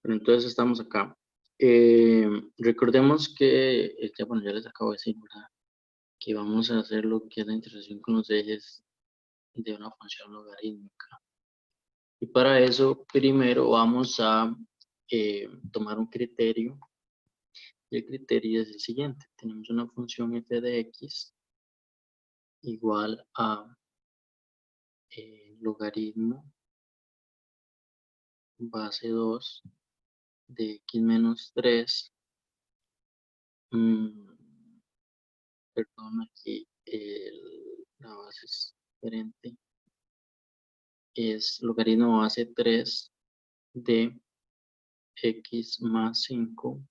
Pero entonces estamos acá. Recordemos que, bueno, ya les acabo de decir, ¿verdad? Que vamos a hacer lo que es la intersección con los ejes de una función logarítmica. Y para eso, primero vamos a tomar un criterio. Y el criterio es el siguiente. Tenemos una función f de x igual a logaritmo base 2 de x menos 3. Perdón, aquí la base es diferente. Es logaritmo base 3 de x más 5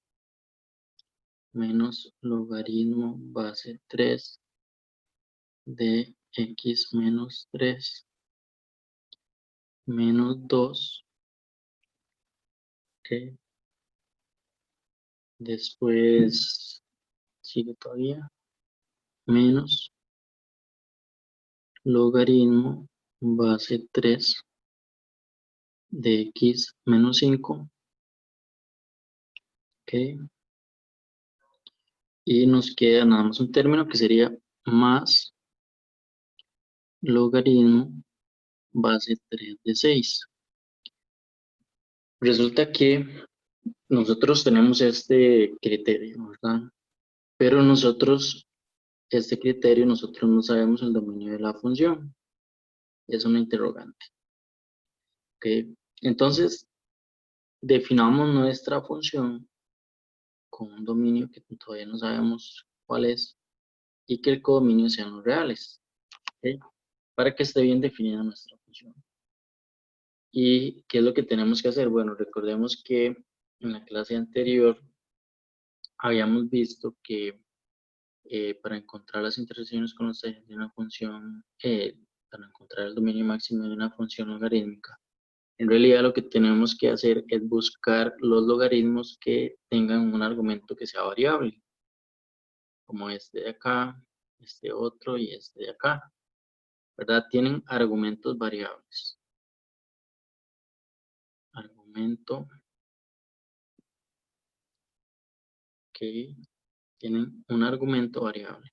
menos logaritmo base 3 de x menos 3 menos 2. Ok. Después sigue todavía menos logaritmo base 3 de x menos 5. Ok. Y nos queda nada más un término que sería más logaritmo base 3 de 6. Resulta que nosotros tenemos este criterio, ¿verdad? Pero este criterio, nosotros no sabemos el dominio de la función. Es una interrogante. ¿Ok? Entonces, definamos nuestra función con un dominio que todavía no sabemos cuál es y que el codominio sean los reales. ¿Ok? Para que esté bien definida nuestra función. ¿Y qué es lo que tenemos que hacer? Bueno, recordemos que en la clase anterior habíamos visto que para encontrar las intersecciones con los ejes de una función, para encontrar el dominio máximo de una función logarítmica, en realidad lo que tenemos que hacer es buscar los logaritmos que tengan un argumento que sea variable, como este de acá, este otro y este de acá, ¿verdad? Tienen argumentos variables. Argumento que tienen un argumento variable.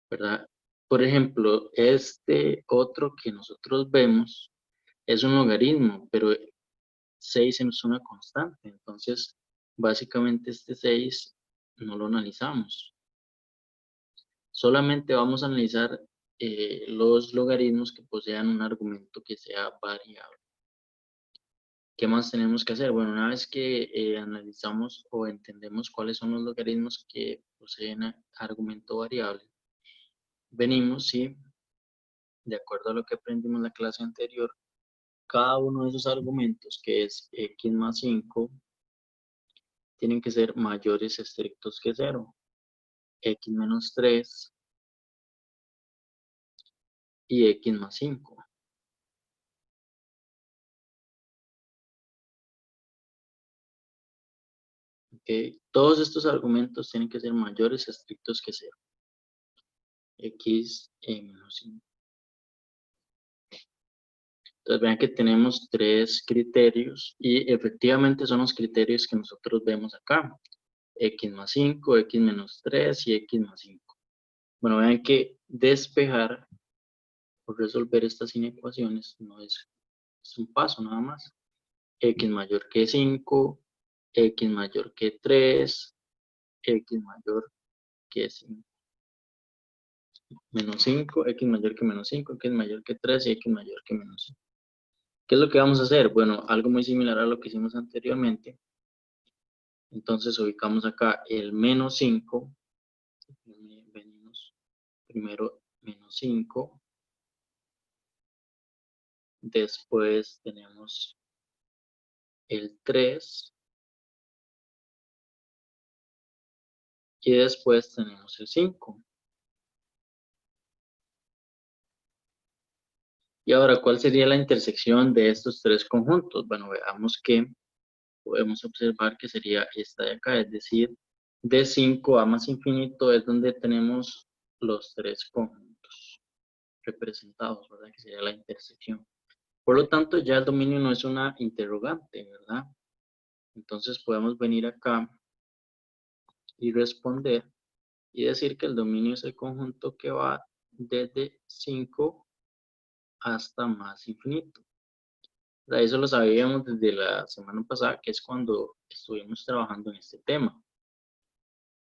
¿Verdad? Por ejemplo, este otro que nosotros vemos es un logaritmo, pero 6 es una constante. Entonces, básicamente este 6 no lo analizamos. Solamente vamos a analizar los logaritmos que posean un argumento que sea variable. ¿Qué más tenemos que hacer? Bueno, una vez que analizamos o entendemos cuáles son los logaritmos que poseen argumento variable, venimos y, de acuerdo a lo que aprendimos en la clase anterior, cada uno de esos argumentos, que es x más 5, tienen que ser mayores estrictos que 0. X menos 3 y x más 5. ¿Okay? Todos estos argumentos tienen que ser mayores estrictos que 0. X menos 5. Entonces vean que tenemos tres criterios y efectivamente son los criterios que nosotros vemos acá. X más 5, X menos 3 y X más 5. Bueno, vean que despejar o resolver estas inecuaciones no es un paso nada más. X mayor que 5, X mayor que 3, X mayor que 5. Menos 5, X mayor que menos 5, X mayor que 3 y X mayor que menos 5. ¿Qué es lo que vamos a hacer? Bueno, algo muy similar a lo que hicimos anteriormente. Entonces ubicamos acá el menos 5. Venimos primero menos 5. Después tenemos el 3. Y después tenemos el 5. Y ahora, ¿cuál sería la intersección de estos tres conjuntos? Bueno, veamos que podemos observar que sería esta de acá, es decir, de 5 a más infinito es donde tenemos los tres conjuntos. representados, ¿verdad? Que sería la intersección. Por lo tanto, ya el dominio no es una interrogante, ¿verdad? Entonces podemos venir acá y responder y decir que el dominio es el conjunto que va desde 5 hasta más infinito. O sea, eso lo sabíamos desde la semana pasada, que es cuando estuvimos trabajando en este tema.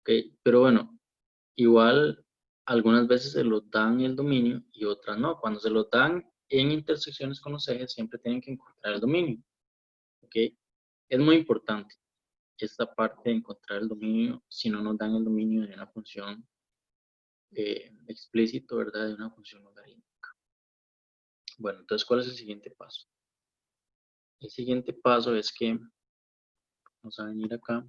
¿Ok? Pero bueno, igual algunas veces se lo dan el dominio y otras no. Cuando se lo dan en intersecciones con los ejes, siempre tienen que encontrar el dominio. ¿Ok? Es muy importante esta parte de encontrar el dominio, si no nos dan el dominio de una función explícito, ¿verdad? De una función logarítmica. Bueno, entonces, ¿cuál es el siguiente paso? El siguiente paso es que vamos a venir acá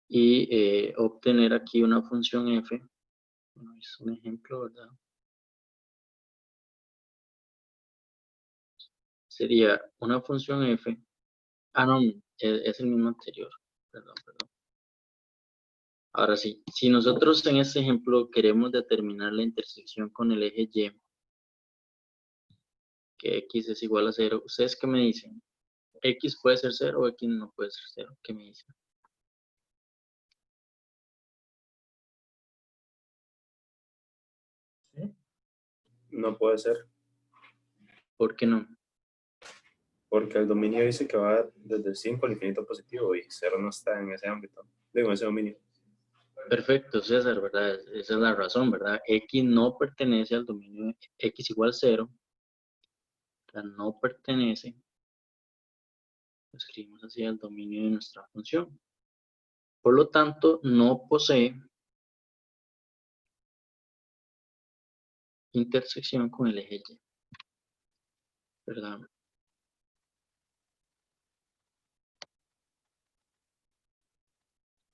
y obtener aquí una función f. Bueno, es un ejemplo, ¿verdad? Sería una función f. Ah, no, es el mismo anterior. Perdón. Ahora sí, si nosotros en este ejemplo queremos determinar la intersección con el eje y, que x es igual a 0, ¿ustedes qué me dicen? ¿X puede ser 0 o X no puede ser 0? ¿Qué me dicen? No puede ser, ¿Por qué no? porque el dominio dice que va desde el 5 al infinito positivo y 0 no está en ese ámbito, digo, en ese dominio. Perfecto, César, ¿verdad? Esa es la razón, ¿verdad? X no pertenece al dominio de X igual 0. O sea, no pertenece, lo escribimos así, al dominio de nuestra función. Por lo tanto, no posee intersección con el eje Y, ¿verdad?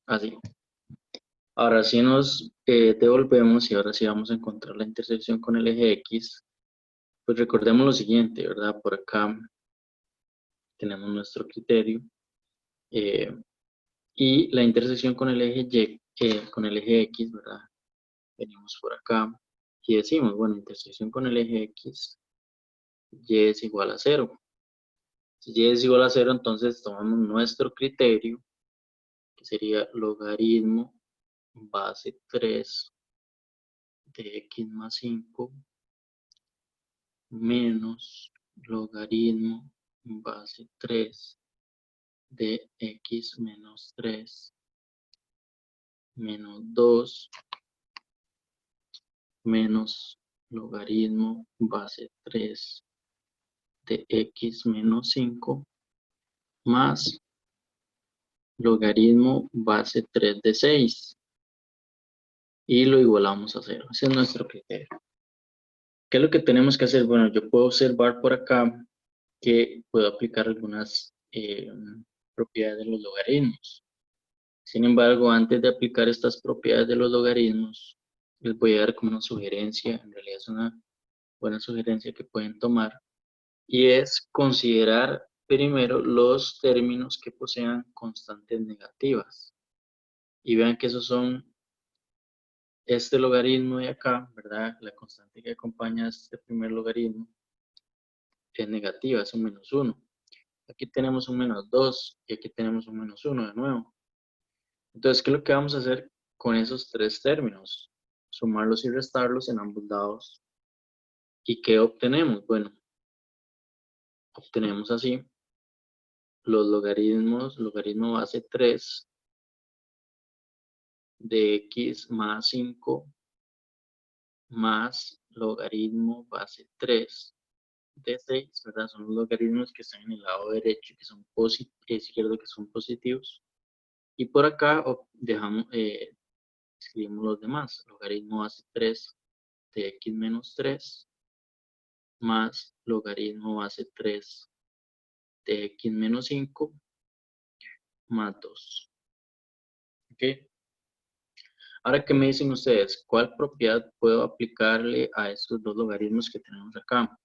Así. Ahora sí nos devolvemos y ahora sí vamos a encontrar la intersección con el eje X. Pues recordemos lo siguiente, ¿verdad? Por acá tenemos nuestro criterio. Y la intersección con el eje Y, con el eje X, ¿verdad? Venimos por acá y decimos, bueno, intersección con el eje X, Y es igual a 0. Si Y es igual a 0, entonces tomamos nuestro criterio, que sería logaritmo base 3 de X más 5 menos logaritmo base 3 de X menos 3 menos 2 menos logaritmo base 3 de X menos 5 más logaritmo base 3 de 6 y lo igualamos a 0. Ese es nuestro criterio. ¿Qué es lo que tenemos que hacer? Bueno, yo puedo observar por acá que puedo aplicar algunas propiedades de los logaritmos. Sin embargo, antes de aplicar estas propiedades de los logaritmos, les voy a dar como una sugerencia, en realidad es una buena sugerencia que pueden tomar, y es considerar primero los términos que posean constantes negativas. Y vean que esos son este logaritmo de acá, ¿verdad? La constante que acompaña a este primer logaritmo es negativa, es un menos 1. Aquí tenemos un menos 2 y aquí tenemos un menos 1 de nuevo. Entonces, ¿qué es lo que vamos a hacer con esos tres términos? Sumarlos y restarlos en ambos lados. ¿Y qué obtenemos? Bueno, obtenemos así los logaritmos, logaritmo base 3 de X más 5 más logaritmo base 3 de 6, ¿verdad? Son los logaritmos que están en el lado derecho, que son izquierdo, que son positivos. Y por acá dejamos, escribimos los demás. Logaritmo base 3 de X menos 3 más logaritmo base 3 de X menos 5 más 2. ¿Ok? Ahora, ¿qué me dicen ustedes? ¿Cuál propiedad puedo aplicarle a estos dos logaritmos que tenemos acá?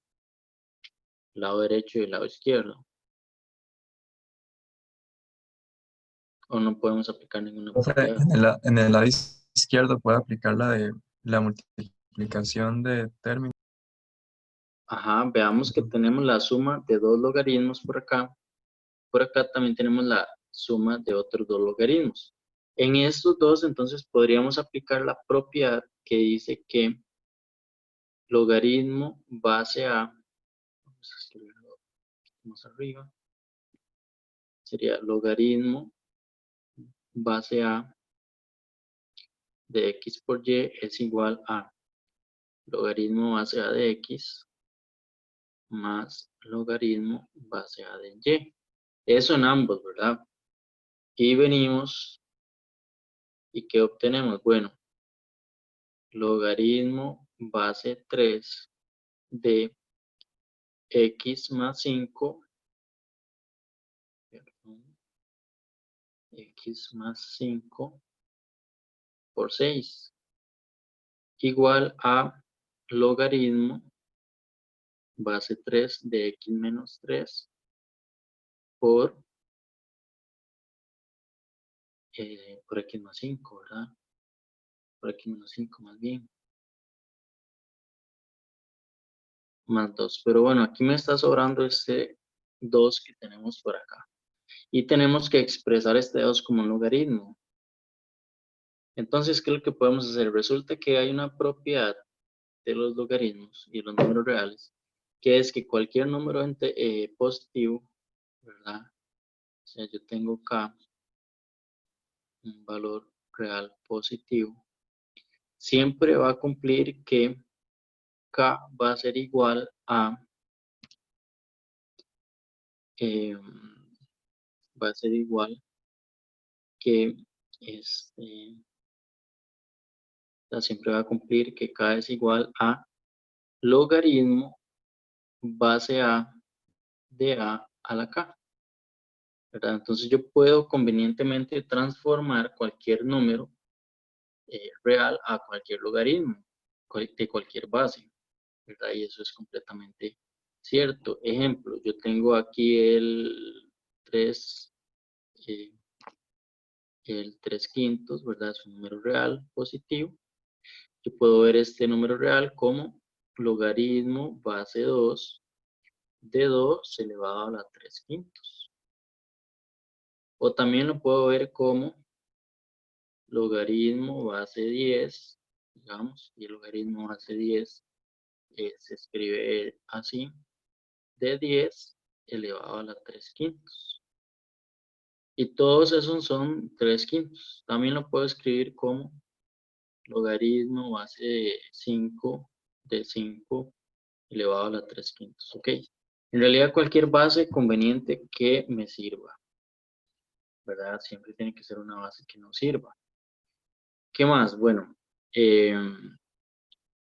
El lado derecho y el lado izquierdo. ¿O no podemos aplicar ninguna propiedad? En el lado izquierdo puede aplicar la de la multiplicación Aplicación de términos. Ajá, veamos que tenemos la suma de dos logaritmos por acá. Por acá también tenemos la suma de otros dos logaritmos. En estos dos, entonces, podríamos aplicar la propiedad que dice que logaritmo base a, vamos a escribirlo más arriba, sería logaritmo base a de x por y es igual a logaritmo base a de x más logaritmo base a de y. Eso en ambos, ¿verdad? Y venimos, ¿y qué obtenemos? Bueno, logaritmo base 3 de x más 5, perdón, x más 5 por 6, igual a logaritmo base 3 de x menos 3 por x más 5, ¿verdad? Por x menos 5 más bien. Más 2. Pero bueno, aquí me está sobrando este 2 que tenemos por acá. Y tenemos que expresar este 2 como un logaritmo. Entonces, ¿qué es lo que podemos hacer? Resulta que hay una propiedad de los logaritmos y los números reales, que es que cualquier número positivo, ¿verdad? O sea, yo tengo k, un valor real positivo, siempre va a cumplir que k va a ser igual a, va a ser igual que, o sea, siempre va a cumplir que k es igual a logaritmo base a de a la k, ¿verdad? Entonces yo puedo convenientemente transformar cualquier número real a cualquier logaritmo de cualquier base, ¿verdad? Y eso es completamente cierto. Ejemplo, yo tengo aquí el 3, el 3 quintos, ¿verdad? Es un número real positivo. Yo puedo ver este número real como logaritmo base 2 de 2 elevado a la 3 quintos. O también lo puedo ver como logaritmo base 10, digamos, y el logaritmo base 10 se escribe así, de 10 elevado a la 3 quintos. Y todos esos son 3 quintos. También lo puedo escribir como logaritmo base de 5 de 5 elevado a la 3 quintos. Ok. En realidad cualquier base conveniente que me sirva, ¿verdad? Siempre tiene que ser una base que nos sirva. ¿Qué más? Bueno,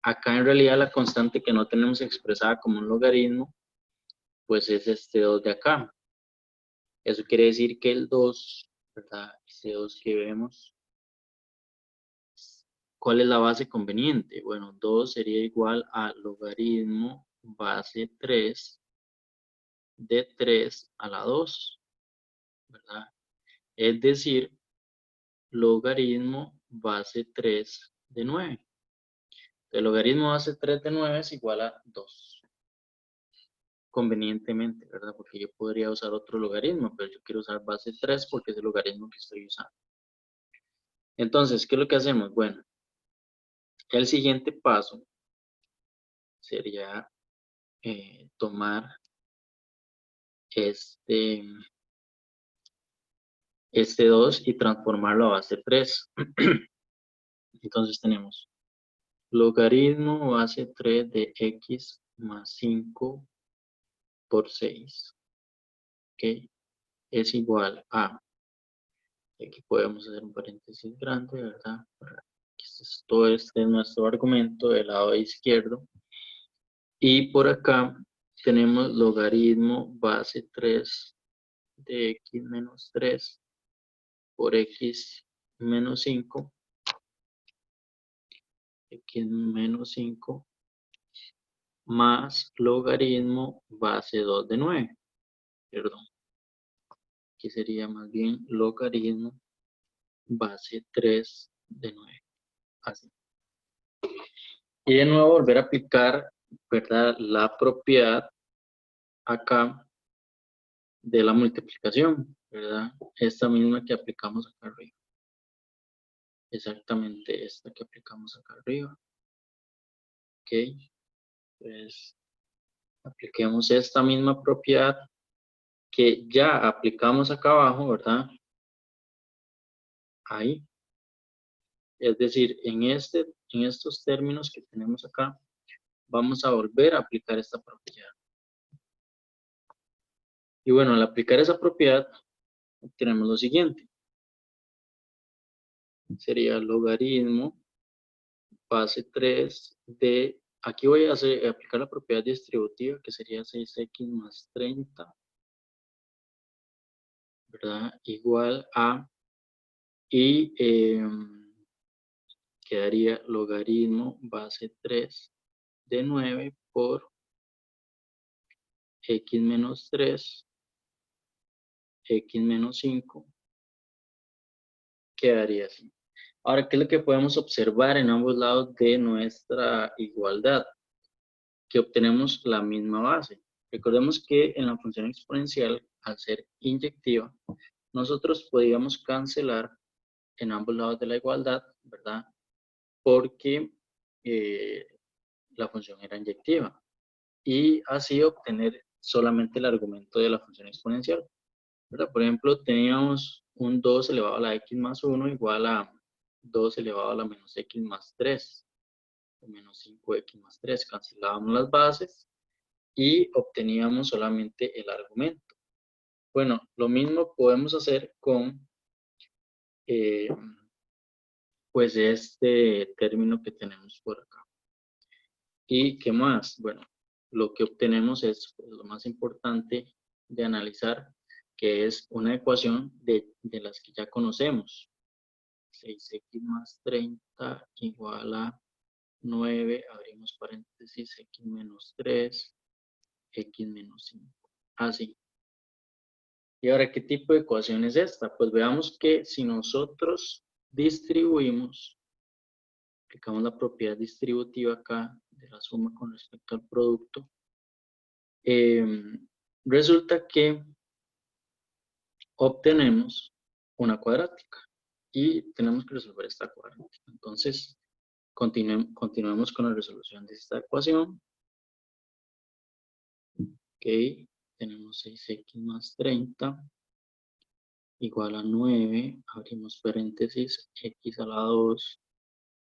acá en realidad la constante que no tenemos expresada como un logaritmo, pues es este 2 de acá. Eso quiere decir que el 2, ¿verdad? Este 2 que vemos, ¿cuál es la base conveniente? Bueno, 2 sería igual a logaritmo base 3 de 3 a la 2, ¿verdad? Es decir, logaritmo base 3 de 9. El logaritmo base 3 de 9 es igual a 2. Convenientemente, ¿verdad? Porque yo podría usar otro logaritmo, pero yo quiero usar base 3 porque es el logaritmo que estoy usando. Entonces, ¿qué es lo que hacemos? Bueno, el siguiente paso sería tomar este 2 y transformarlo a base 3. Entonces tenemos logaritmo base 3 de x más 5 por 6. ¿Ok? Es igual a, aquí podemos hacer un paréntesis grande, ¿verdad? Todo este es nuestro argumento del lado izquierdo. Y por acá tenemos logaritmo base 3 de x menos 3 por x menos 5, x menos 5, más logaritmo base 2 de 9, perdón. Aquí sería más bien logaritmo base 3 de 9, así. Y de nuevo volver a aplicar, ¿verdad? La propiedad acá de la multiplicación, ¿verdad? Esta misma que aplicamos acá arriba. Exactamente esta que aplicamos acá arriba. Ok. Entonces, apliquemos esta misma propiedad que ya aplicamos acá abajo, ¿verdad? Ahí. Es decir, en estos términos que tenemos acá, vamos a volver a aplicar esta propiedad. Y bueno, al aplicar esa propiedad, obtenemos lo siguiente. Sería logaritmo base 3 de, aquí voy a aplicar la propiedad distributiva, que sería 6x más 30, ¿verdad? Igual a, y quedaría logaritmo base 3 de 9 por x menos 3, x menos 5, quedaría así. Ahora, ¿qué es lo que podemos observar en ambos lados de nuestra igualdad? Que obtenemos la misma base. Recordemos que en la función exponencial, al ser inyectiva, nosotros podíamos cancelar en ambos lados de la igualdad, ¿verdad? Porque la función era inyectiva. Y así obtener solamente el argumento de la función exponencial, ¿verdad? Por ejemplo, teníamos un 2 elevado a la x más 1 igual a 2 elevado a la menos x más 3, o menos 5x más 3. Cancelábamos las bases y obteníamos solamente el argumento. Bueno, lo mismo podemos hacer con pues este término que tenemos por acá. ¿Y qué más? Bueno, lo que obtenemos es pues, lo más importante de analizar, que es una ecuación de las que ya conocemos. 6x más 30 igual a 9, abrimos paréntesis, x menos 3, x menos 5. Así. Y ahora, ¿qué tipo de ecuación es esta? Pues veamos que si nosotros distribuimos, aplicamos la propiedad distributiva acá de la suma con respecto al producto, resulta que obtenemos una cuadrática y tenemos que resolver esta cuadrática. Entonces, continuemos con la resolución de esta ecuación. Ok, tenemos 6x más 30 igual a 9, abrimos paréntesis, x a la 2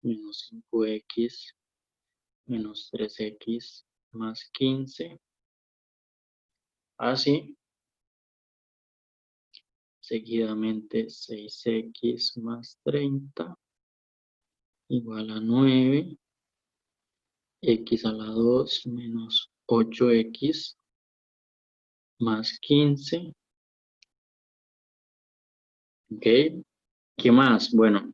menos 5x menos 3x más 15. Así, seguidamente 6x más 30 igual a 9, x a la 2 menos 8x más 15. Ok, ¿qué más? Bueno,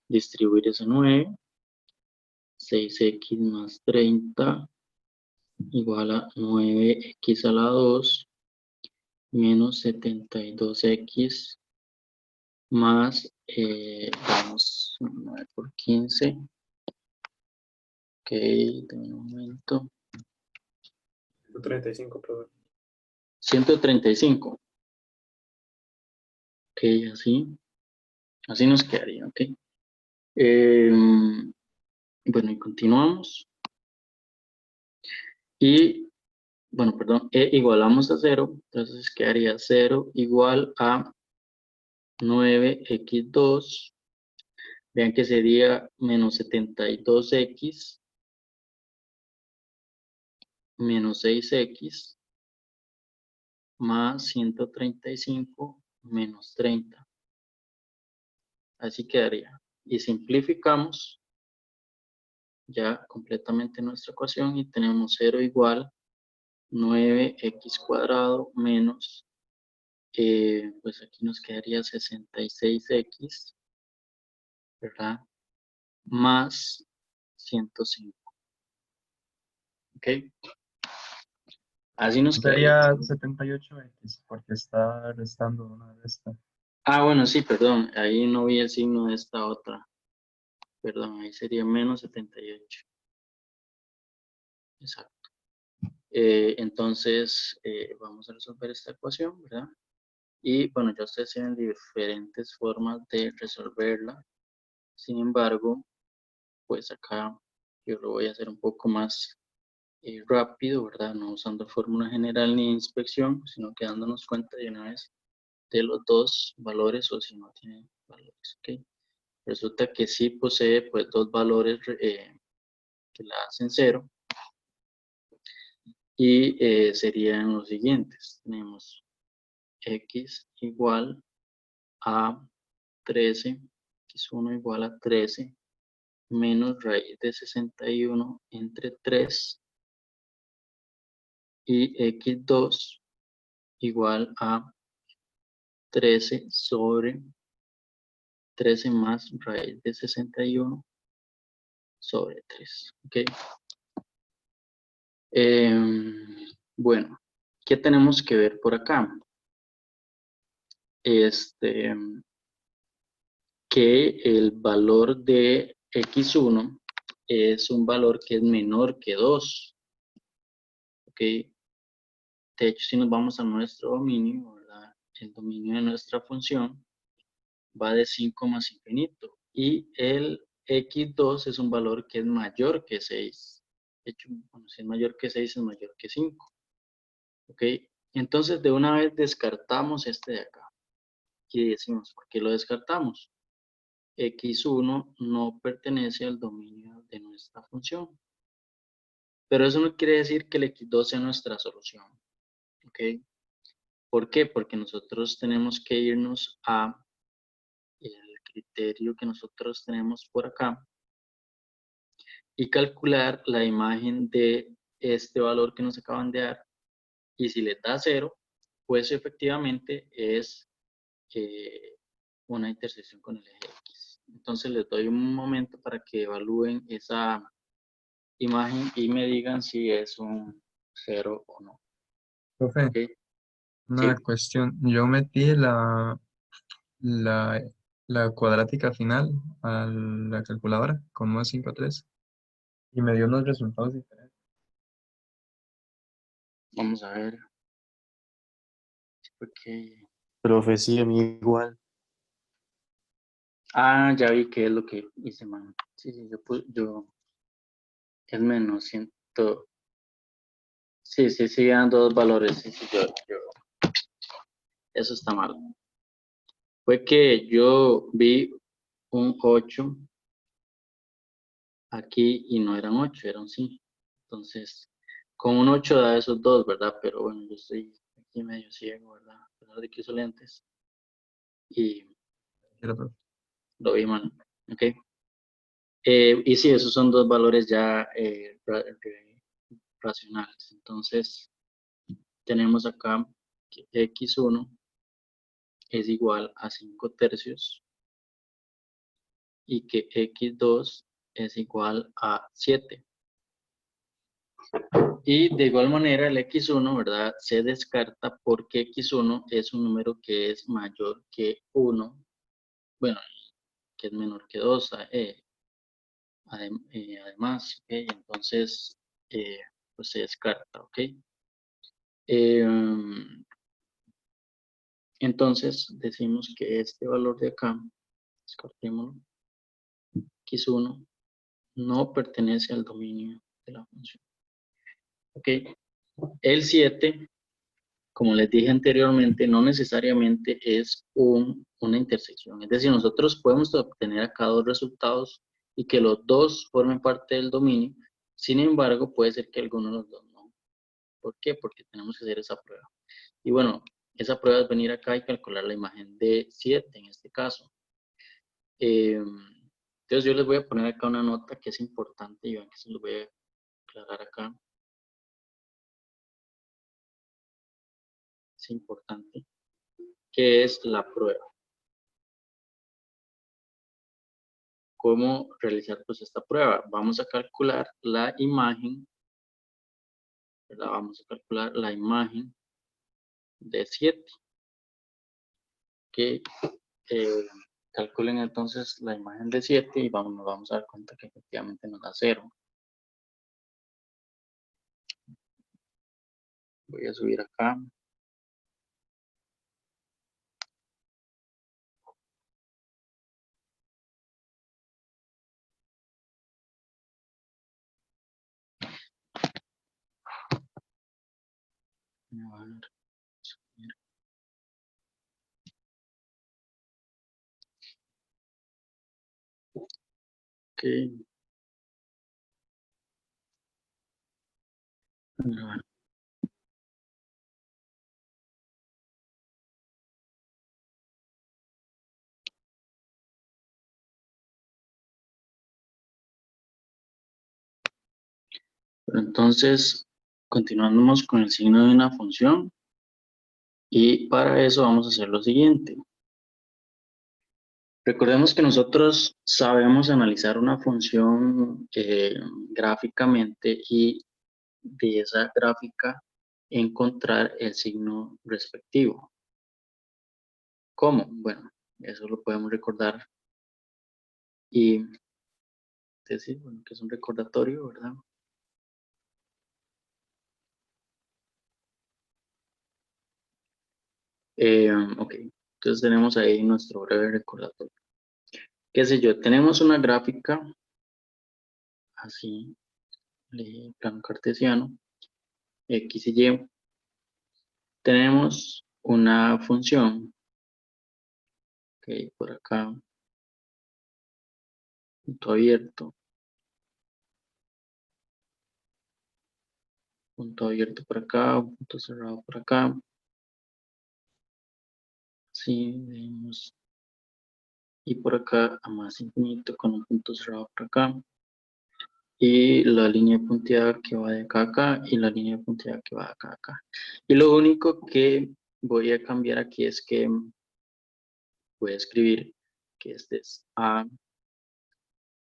distribuir ese 9, 6x más 30 igual a 9x a la 2 menos 72x más, vamos, 9 por 15. Ok, de un momento. 135, profe. 135. Ok, así nos quedaría, ok. Bueno, y continuamos. Y, bueno, perdón, igualamos a 0, entonces quedaría 0 igual a 9x2. Vean que sería menos 72x menos 6x más 135 menos 30. Así quedaría. Y simplificamos ya completamente nuestra ecuación y tenemos 0 igual 9x cuadrado menos, pues aquí nos quedaría 66x, ¿verdad? Más 105. ¿Ok? Así nos quedaría. Sería 78x, porque está restando una de estas. Ah, bueno, sí, perdón. Ahí no vi el signo de esta otra. Perdón, ahí sería menos 78. Exacto. Entonces, vamos a resolver esta ecuación, ¿verdad? Y bueno, ya ustedes tienen diferentes formas de resolverla. Sin embargo, pues acá yo lo voy a hacer un poco más rápido, ¿verdad? No usando fórmula general ni inspección, sino que dándonos cuenta de una vez de los dos valores o si no tiene valores, ¿ok? Resulta que sí posee pues dos valores que la hacen 0 y serían los siguientes. Tenemos x igual a 13, x1 igual a 13 menos raíz de 61 entre 3 y x2 igual a 13 sobre 13 más raíz de 61 sobre 3. ¿Ok? Bueno, ¿qué tenemos que ver por acá? Que el valor de x1 es un valor que es menor que 2. ¿Ok? De hecho, si nos vamos a nuestro dominio, ¿verdad? El dominio de nuestra función va de 5 más infinito. Y el x2 es un valor que es mayor que 6. De hecho, bueno, si es mayor que 6, es mayor que 5. ¿Ok? Entonces, de una vez descartamos este de acá. Y decimos, ¿por qué lo descartamos? x1 no pertenece al dominio de nuestra función. Pero eso no quiere decir que el x2 sea nuestra solución. ¿Ok? ¿Por qué? Porque nosotros tenemos que irnos a el criterio que nosotros tenemos por acá y calcular la imagen de este valor que nos acaban de dar. Y si le da 0, pues efectivamente es una intersección con el eje X. Entonces les doy un momento para que evalúen esa imagen y me digan si es un 0 o no. Profe, ¿Ok? una Sí, cuestión. Yo metí la, la cuadrática final a la calculadora con 953 y me dio unos resultados diferentes. vamos a ver. Ok. Profe, sí, a mí igual. Ah, ya vi qué es lo que hice, man. Sí, sí, yo es menos 100. Sí, sí, sí, dan dos valores. Sí, sí, eso está mal. Fue que yo vi un 8 aquí y no eran 8, eran 5. Entonces, con un 8 da esos dos, ¿verdad? Pero bueno, yo estoy aquí medio ciego, ¿verdad? A pesar de que uso lentes. Y Era, profe. lo vi mal. ¿Ok? Y sí, esos son dos valores ya racionales. Entonces, tenemos acá que x1 es igual a 5 tercios y que x2 es igual a 7. Y de igual manera el x1, ¿verdad? Se descarta porque x1 es un número que es mayor que 1, bueno, que es menor que 2, además, ¿ok? Entonces, pues se descarta, ¿ok? Entonces, decimos que este valor de acá, descartémoslo, x1, no pertenece al dominio de la función. ¿Ok? El 7, como les dije anteriormente, no necesariamente es una intersección. Es decir, nosotros podemos obtener acá dos resultados y que los dos formen parte del dominio. Sin embargo, puede ser que alguno de los dos no. ¿Por qué? Porque tenemos que hacer esa prueba. Y bueno, esa prueba es venir acá y calcular la imagen de 7 en este caso. Entonces yo les voy a poner acá una nota que es importante y vean que se los voy a aclarar acá. Es importante. ¿Qué es la prueba? ¿Cómo realizar pues esta prueba? Vamos a calcular la imagen, ¿verdad? Vamos a calcular la imagen de 7. Que Calculen entonces la imagen de 7 y nos vamos a dar cuenta que efectivamente nos da 0. Voy a subir acá. A ver, subir. Ok. Bueno, pero entonces, continuamos con el signo de una función. Y para eso vamos a hacer lo siguiente. Recordemos que nosotros sabemos analizar una función gráficamente y de esa gráfica encontrar el signo respectivo. ¿Cómo? Bueno, eso lo podemos recordar y decir, bueno, que es un recordatorio, ¿verdad? Ok, entonces tenemos ahí nuestro breve recordatorio. Qué sé yo, tenemos una gráfica así, de plano cartesiano, X y Y. Tenemos una función, ok, por acá, punto abierto por acá, punto cerrado por acá. Sí, vemos. Y por acá a más infinito con un punto cerrado por acá. Y la línea punteada que va de acá a acá y la línea punteada que va de acá a acá. Y lo único que voy a cambiar aquí es que voy a escribir que este es A,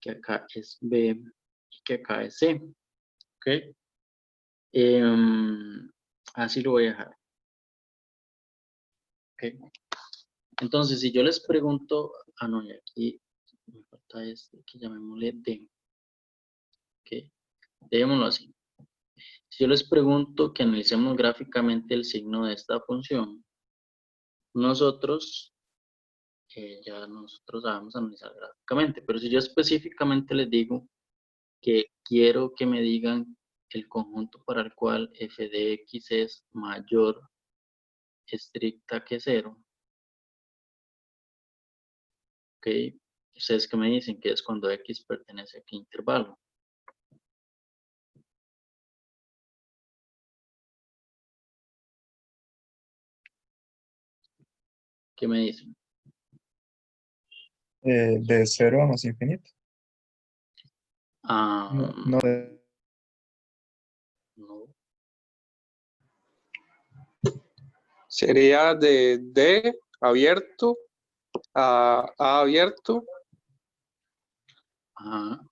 que acá es B y que acá es C. ¿Ok? Así lo voy a dejar. ¿Ok? Entonces, si yo les pregunto, no, y aquí me falta este, que llamémosle D. ¿Ok? Dejémoslo así. Si yo les pregunto que analicemos gráficamente el signo de esta función, nosotros ya nosotros sabemos analizar gráficamente, pero si yo específicamente les digo que quiero que me digan el conjunto para el cual f de x es mayor estricta que 0, ¿ok? Ustedes que me dicen que es cuando x pertenece a qué intervalo. ¿Qué me dicen? De 0 a más infinito. Ah, No, no. Sería de D abierto a abierto, Ajá,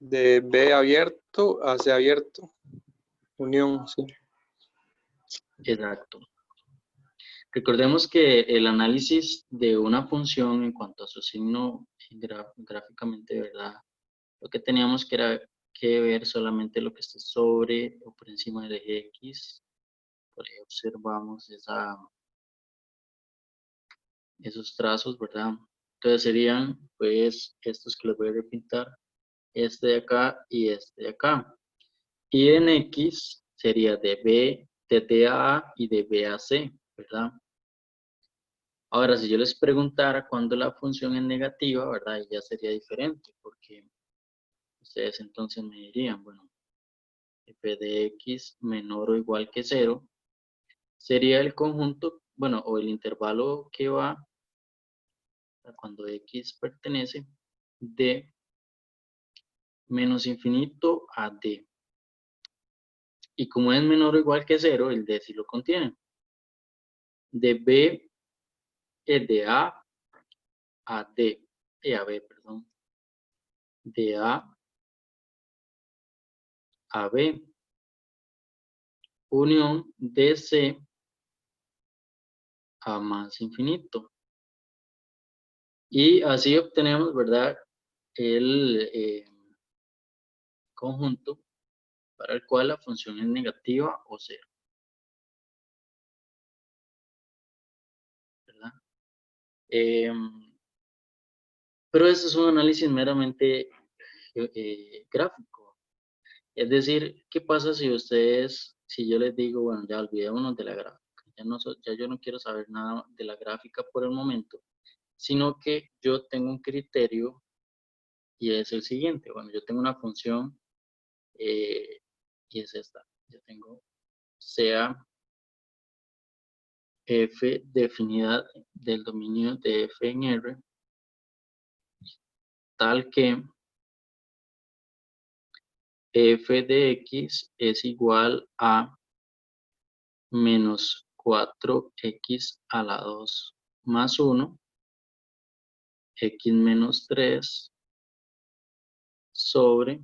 de B abierto a C abierto. Unión, sí. exacto. Recordemos que el análisis de una función en cuanto a su signo gráficamente, ¿verdad? Lo que teníamos que era que ver solamente lo que esté sobre o por encima del eje X. Por ahí observamos esos trazos, ¿verdad? Entonces serían, pues, estos que les voy a repintar, este de acá y este de acá. Y en X sería de B, de D a A y de B a C, ¿verdad? Ahora, si yo les preguntara cuándo la función es negativa, ¿verdad? Ya sería diferente, porque ustedes entonces me dirían, bueno, f de x menor o igual que 0 sería el conjunto, bueno, o el intervalo que va a cuando x pertenece de menos infinito a d. Y como es menor o igual que 0, el d sí lo contiene. De b es de a d, a b, perdón. De a b. Unión de c a más infinito. Y así obtenemos, ¿verdad? El conjunto para el cual la función es negativa o cero, ¿verdad? Pero este es un análisis meramente gráfico. Es decir, ¿qué pasa si ustedes, si yo les digo, bueno, ya olvidémonos de la gráfica, ya yo no quiero saber nada de la gráfica por el momento, sino que yo tengo un criterio y es el siguiente. Bueno, yo tengo una función y es esta. Yo tengo sea f definida del dominio de f en R, tal que f de x es igual a menos 4x a la 2 más 1, x menos 3 sobre,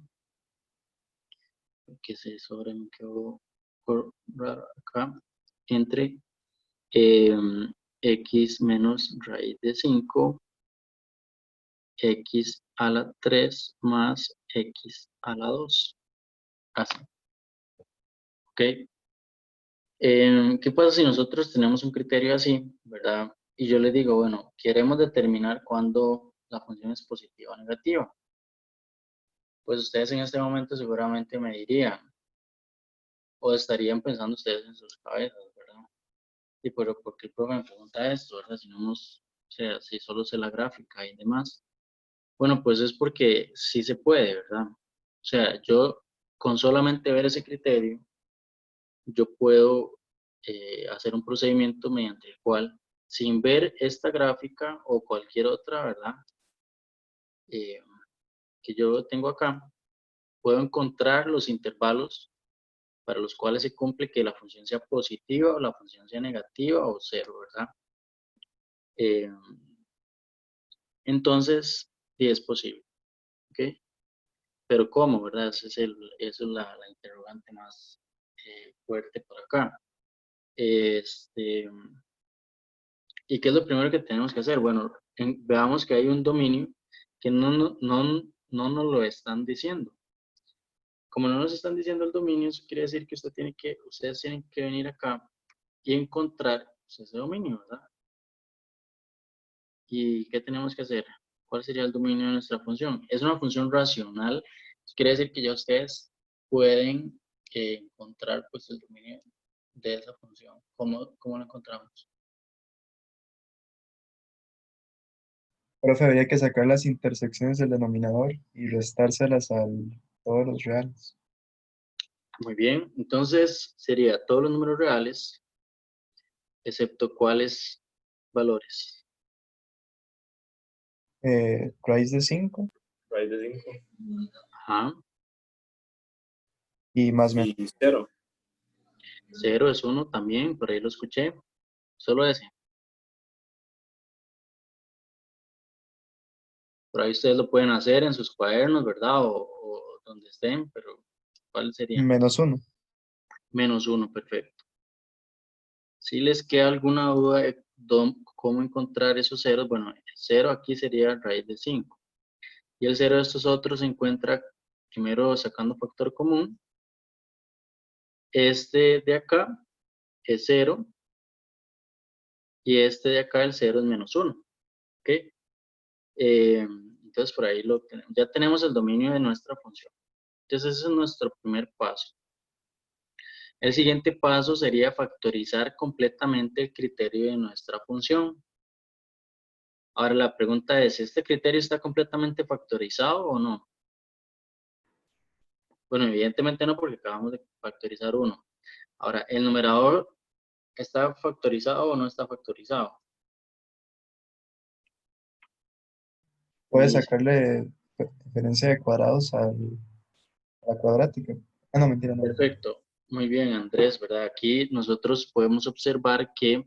que se sobre me quedó por raro acá, entre x menos raíz de 5, x a la 3 más x a la 2. Así, ¿ok? ¿Qué pasa si nosotros tenemos un criterio así, verdad? Y yo le digo, bueno, queremos determinar cuándo la función es positiva o negativa. Pues ustedes en este momento seguramente me dirían, o estarían pensando ustedes en sus cabezas, ¿verdad? Y pero ¿por qué el profe me pregunta esto, verdad? Si no nos, o sea, si solo sé la gráfica y demás. Bueno, pues es porque sí se puede, ¿verdad? O sea, yo con solamente ver ese criterio, yo puedo hacer un procedimiento mediante el cual, sin ver esta gráfica o cualquier otra, ¿verdad? Eh, que yo tengo acá, puedo encontrar los intervalos para los cuales se cumple que la función sea positiva o la función sea negativa o cero, ¿verdad? Eh, entonces, sí es posible, ¿ok? Pero ¿cómo, verdad? Esa es la interrogante más fuerte por acá. ¿Y qué es lo primero que tenemos que hacer? Bueno, veamos que hay un dominio que no nos lo están diciendo. Como no nos están diciendo el dominio, eso quiere decir que ustedes tienen que venir acá y encontrar pues, ese dominio, ¿verdad? ¿Y qué tenemos que hacer? ¿Cuál sería el dominio de nuestra función? Es una función racional, eso quiere decir que ya ustedes pueden encontrar pues, el dominio de esa función. ¿Cómo lo encontramos? Profe, habría que sacar las intersecciones del denominador y restárselas a todos los reales. Muy bien, entonces sería todos los números reales, excepto cuáles valores. Raíz de 5 Raíz de 5 Ajá, y más menos. y 0. 0 es 1 también, por ahí lo escuché, solo ese. Por ahí ustedes lo pueden hacer en sus cuadernos, ¿verdad? O donde estén, pero ¿cuál sería? Menos 1. Menos 1, perfecto. Si les queda alguna duda de cómo encontrar esos ceros, bueno, el 0 aquí sería raíz de 5. Y el 0 de estos otros se encuentra primero sacando factor común. Este de acá es 0 y este de acá el 0 es menos 1. ¿Ok? Entonces por ahí lo tenemos. Ya tenemos el dominio de nuestra función. Entonces ese es nuestro primer paso. El siguiente paso sería factorizar completamente el criterio de nuestra función. Ahora la pregunta es, ¿este criterio está completamente factorizado o no? Bueno, evidentemente no porque acabamos de factorizar 1. Ahora, ¿el numerador está factorizado o no está factorizado? Puedes Listo. sacarle diferencia de cuadrados a la cuadrática. Ah, no, mentira, no. Perfecto. Muy bien, Andrés, ¿verdad? Aquí nosotros podemos observar que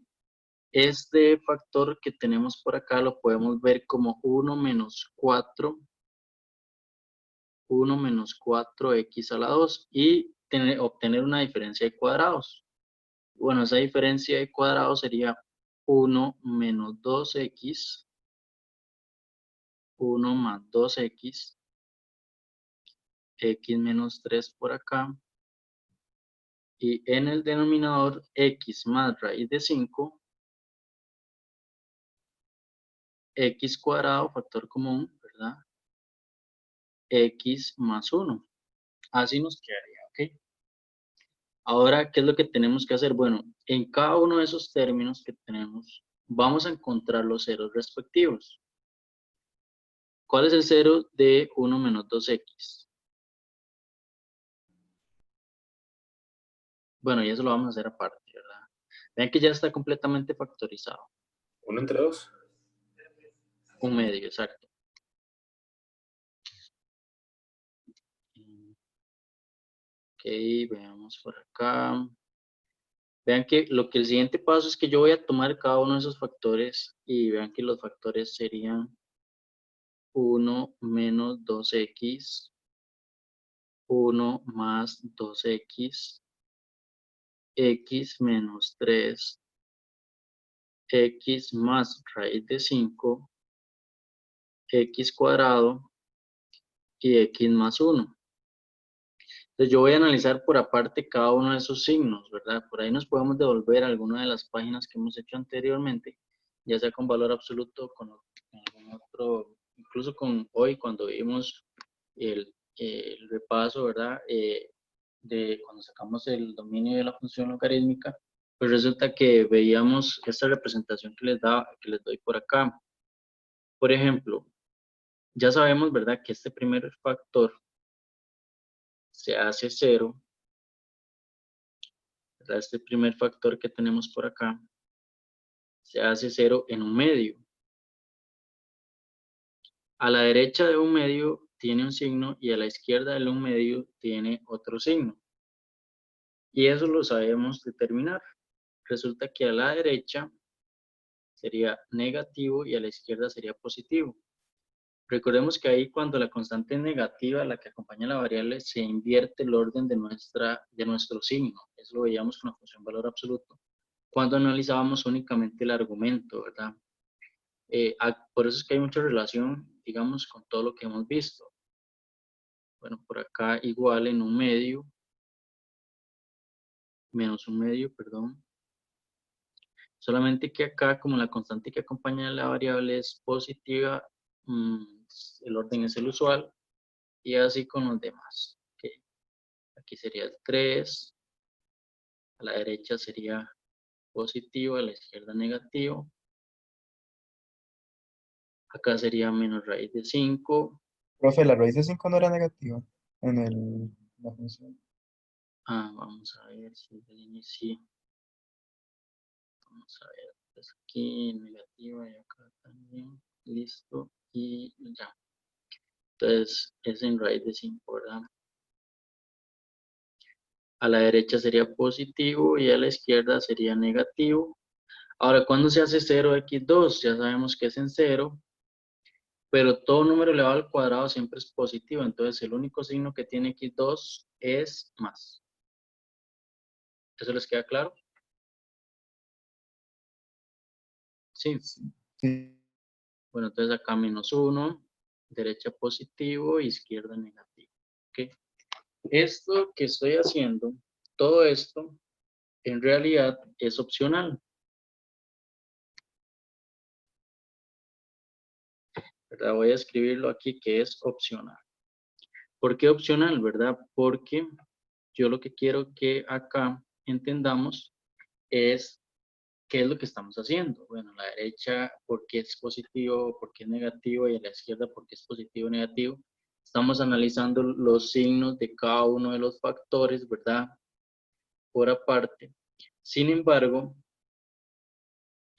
este factor que tenemos por acá lo podemos ver como 1 menos 4 x a la 2 y obtener una diferencia de cuadrados. Bueno, esa diferencia de cuadrados sería 1 menos 2x 1 más 2x, x menos 3 por acá, y en el denominador x más raíz de 5, x cuadrado, factor común, ¿verdad? X más 1. Así nos quedaría, ¿ok? Ahora, ¿qué es lo que tenemos que hacer? Bueno, en cada uno de esos términos que tenemos, vamos a encontrar los ceros respectivos. ¿Cuál es el cero de 1 menos 2x? Bueno, y eso lo vamos a hacer aparte, ¿verdad? Vean que ya está completamente factorizado. 1 entre 2. Un medio, exacto. Ok, veamos por acá. Vean que el siguiente paso es que yo voy a tomar cada uno de esos factores y vean que los factores serían 1 menos 2x, 1 más 2x, x menos 3, x más raíz de 5, x cuadrado y x más 1. Entonces yo voy a analizar por aparte cada uno de esos signos, ¿verdad? Por ahí nos podemos devolver a alguna de las páginas que hemos hecho anteriormente, ya sea con valor absoluto, con algún otro, incluso con hoy cuando vimos el repaso, ¿verdad? De cuando sacamos el dominio de la función logarítmica, pues resulta que veíamos esta representación que les doy por acá. Por ejemplo, ya sabemos, ¿verdad? Que este primer factor se hace 0. Este primer factor que tenemos por acá se hace 0 en un medio. A la derecha de un medio tiene un signo y a la izquierda de un medio tiene otro signo. Y eso lo sabemos determinar. Resulta que a la derecha sería negativo y a la izquierda sería positivo. Recordemos que ahí cuando la constante es negativa, la que acompaña a la variable, se invierte el orden de nuestro signo. Eso lo veíamos con la función valor absoluto, cuando analizábamos únicamente el argumento, ¿verdad? Por eso es que hay mucha relación, digamos, con todo lo que hemos visto. Bueno, por acá igual en un medio, menos un medio, perdón. Solamente que acá, como la constante que acompaña a la variable es positiva, el orden es el usual, y así con los demás. Okay. Aquí sería el 3, a la derecha sería positivo, a la izquierda negativo. Acá sería menos raíz de 5. Profe, la raíz de 5 no era negativa en la función. Vamos a ver si sí. Vamos a ver, pues aquí negativa y acá también. Listo. Y ya. Entonces es en raíz de 5, ¿verdad? A la derecha sería positivo y a la izquierda sería negativo. Ahora, ¿cuándo se hace 0x2? Ya sabemos que es en 0. Pero todo número elevado al cuadrado siempre es positivo. Entonces el único signo que tiene x2 es más. ¿Eso les queda claro? Sí. Sí. Bueno, entonces acá menos 1, derecha positivo, izquierda negativo. ¿Ok? Esto que estoy haciendo, todo esto, en realidad es opcional. ¿Verdad? Voy a escribirlo aquí que es opcional. ¿Por qué opcional, verdad? Porque yo lo que quiero que acá entendamos es qué es lo que estamos haciendo. Bueno, a la derecha, ¿por qué es positivo, por qué es negativo? Y a la izquierda, ¿por qué es positivo o negativo? Estamos analizando los signos de cada uno de los factores, ¿verdad? Por aparte. Sin embargo,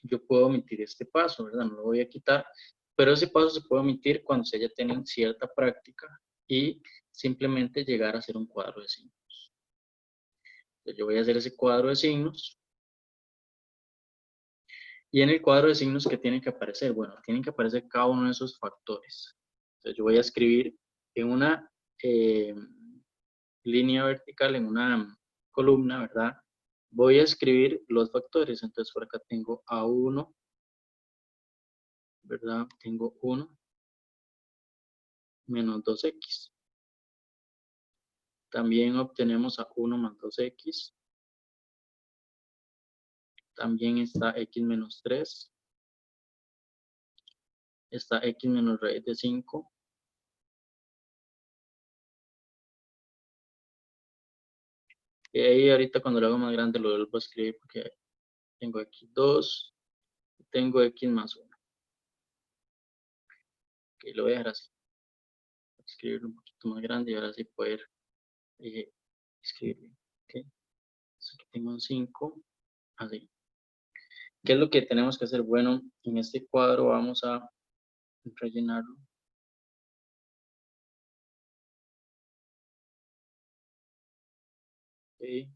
yo puedo omitir este paso, ¿verdad? No lo voy a quitar, pero ese paso se puede omitir cuando se ya tienen cierta práctica y simplemente llegar a hacer un cuadro de signos. Entonces, yo voy a hacer ese cuadro de signos. Y en el cuadro de signos, ¿qué tienen que aparecer? Bueno, tienen que aparecer cada uno de esos factores. Entonces yo voy a escribir en una línea vertical, en una columna, ¿verdad? Voy a escribir los factores. Entonces por acá tengo A1, ¿verdad? Tengo 1, menos 2x. También obtenemos a 1 más 2x. También está x menos 3. Está x menos raíz de 5. Y ahí ahorita cuando lo hago más grande lo vuelvo a escribir porque tengo x2 y tengo x más 1. Ok, lo voy a dejar así. Escribirlo un poquito más grande y ahora sí poder escribirlo. Okay. Aquí tengo un 5. Así. ¿Qué es lo que tenemos que hacer? Bueno, en este cuadro vamos a rellenarlo. Okay.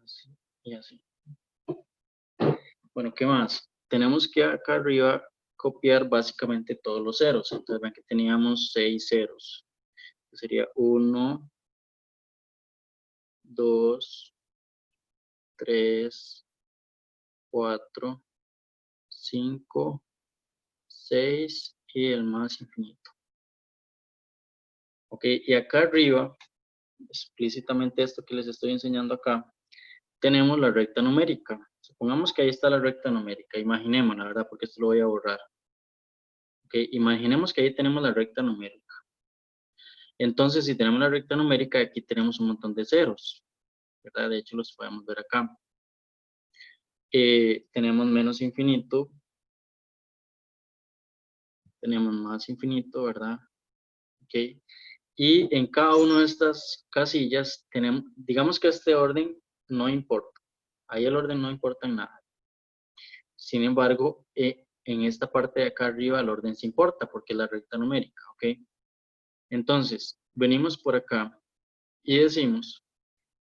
Así y así. Bueno, ¿qué más? Tenemos que acá arriba copiar básicamente todos los ceros. Entonces ven que teníamos 6 ceros. Sería 1, 2, 3, 4, 5, 6 y el más infinito. Ok, y acá arriba, explícitamente esto que les estoy enseñando acá, tenemos la recta numérica. Supongamos que ahí está la recta numérica, imaginemos, la verdad, porque esto lo voy a borrar. Ok, imaginemos que ahí tenemos la recta numérica. Entonces, si tenemos la recta numérica, aquí tenemos un montón de ceros, ¿verdad? De hecho, los podemos ver acá. Tenemos menos infinito, tenemos más infinito, ¿verdad? Ok. Y en cada una de estas casillas tenemos, digamos que este orden no importa. Ahí el orden no importa en nada. Sin embargo, en esta parte de acá arriba el orden sí importa porque es la recta numérica, ¿ok? Entonces, venimos por acá y decimos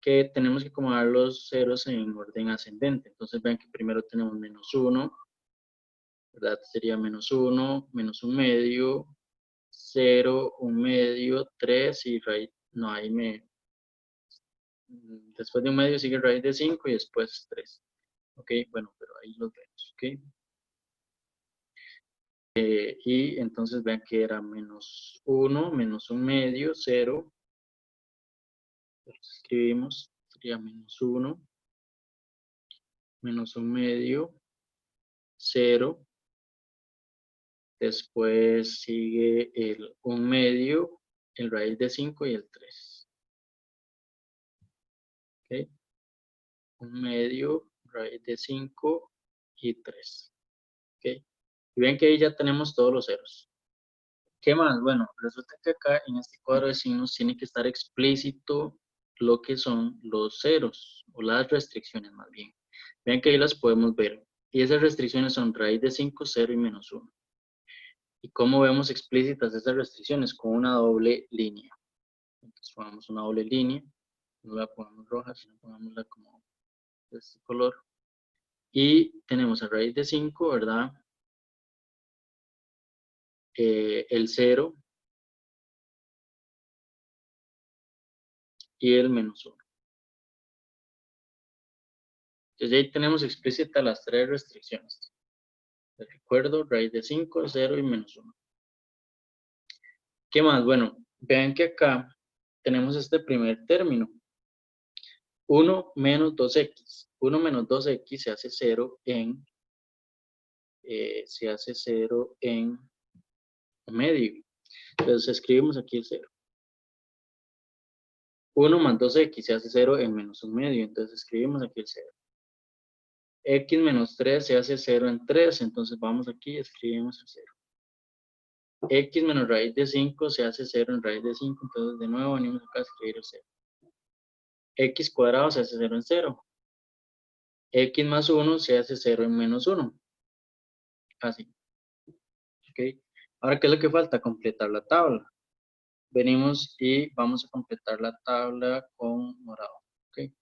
que tenemos que acomodar los ceros en orden ascendente. Entonces, vean que primero tenemos menos 1, ¿verdad? Sería menos 1, menos 1 medio, 0, 1 medio, 3 y raíz, no, ahí después de 1 medio sigue raíz de 5 y después 3. Ok, bueno, pero ahí los vemos, ok. Y entonces vean que era menos 1, menos 1 medio, 0. Entonces escribimos, sería menos 1, menos 1 medio, 0. Después sigue el 1 medio, el raíz de 5 y el 3. ¿Ok? 1 medio, raíz de 5 y 3. ¿Ok? Y ven que ahí ya tenemos todos los ceros. ¿Qué más? Bueno, resulta que acá en este cuadro de signos tiene que estar explícito lo que son los ceros, o las restricciones más bien. Vean que ahí las podemos ver. Y esas restricciones son raíz de 5, 0 y menos 1. ¿Y cómo vemos explícitas esas restricciones? Con una doble línea. Entonces pongamos una doble línea. No la pongamos roja, sino pongámosla como de este color. Y tenemos a raíz de 5, ¿verdad? El 0 y el menos 1. Entonces ahí tenemos explícitas las tres restricciones. Les recuerdo, raíz de 5, 0 y menos 1. ¿Qué más? Bueno, vean que acá tenemos este primer término. 1 menos 2x. 1 menos 2x se hace 0 en medio. Entonces escribimos aquí el 0. 1 más 2x se hace 0 en menos 1 medio. Entonces escribimos aquí el 0. X menos 3 se hace 0 en 3. Entonces vamos aquí y escribimos el 0. X menos raíz de 5 se hace 0 en raíz de 5. Entonces de nuevo venimos acá a escribir el 0. X cuadrado se hace 0 en 0. X más 1 se hace 0 en menos 1. Así. ¿Ok? Ahora, ¿qué es lo que falta? Completar la tabla. Venimos y vamos a completar la tabla con morado. ¿Ok?